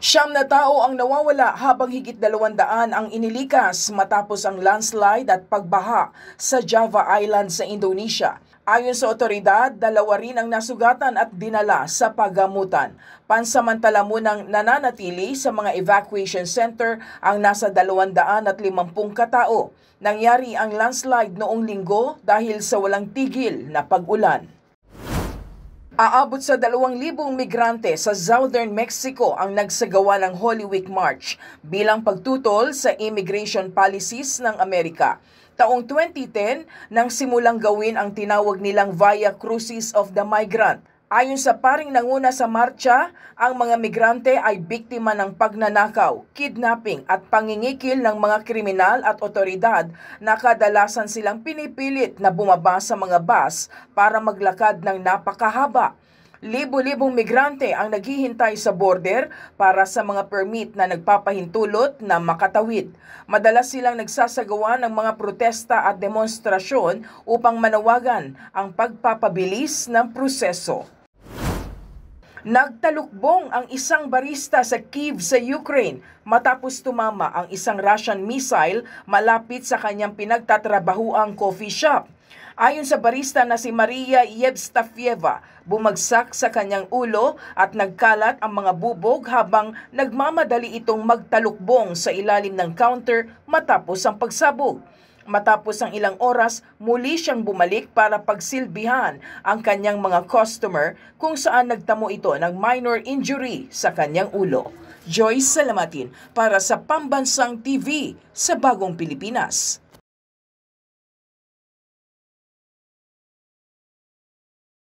Siyam na tao ang nawawala habang higit 200 ang inilikas matapos ang landslide at pagbaha sa Java Island sa Indonesia. Ayon sa otoridad, 2 rin ang nasugatan at dinala sa paggamutan. Pansamantala munang nananatili sa mga evacuation center ang nasa 250 katao. Nangyari ang landslide noong linggo dahil sa walang tigil na pag-ulan. Aabot sa 2,000 migrante sa Southern Mexico ang nagsagawa ng Holy Week March bilang pagtutol sa immigration policies ng Amerika. Taong 2010 nang simulang gawin ang tinawag nilang Via Crucis of the Migrant. Ayon sa paring nanguna sa marcha, ang mga migrante ay biktima ng pagnanakaw, kidnapping at pangingikil ng mga kriminal at otoridad na kadalasan silang pinipilit na bumaba sa mga bus para maglakad ng napakahaba. Libo-libong migrante ang naghihintay sa border para sa mga permit na nagpapahintulot na makatawid. Madalas silang nagsasagawa ng mga protesta at demonstrasyon upang manawagan ang pagpapabilis ng proseso. Nagtalukbong ang isang barista sa Kyiv sa Ukraine matapos tumama ang isang Russian missile malapit sa kanyang pinagtatrabahuang coffee shop. Ayon sa barista na si Maria Yevstafieva, bumagsak sa kanyang ulo at nagkalat ang mga bubog habang nagmamadali itong magtalukbong sa ilalim ng counter matapos ang pagsabog. Matapos ang ilang oras, muli siyang bumalik para pagsilbihan ang kanyang mga customer kung saan nagtamo ito ng minor injury sa kanyang ulo. Joyce Salamatin para sa Pambansang TV sa Bagong Pilipinas.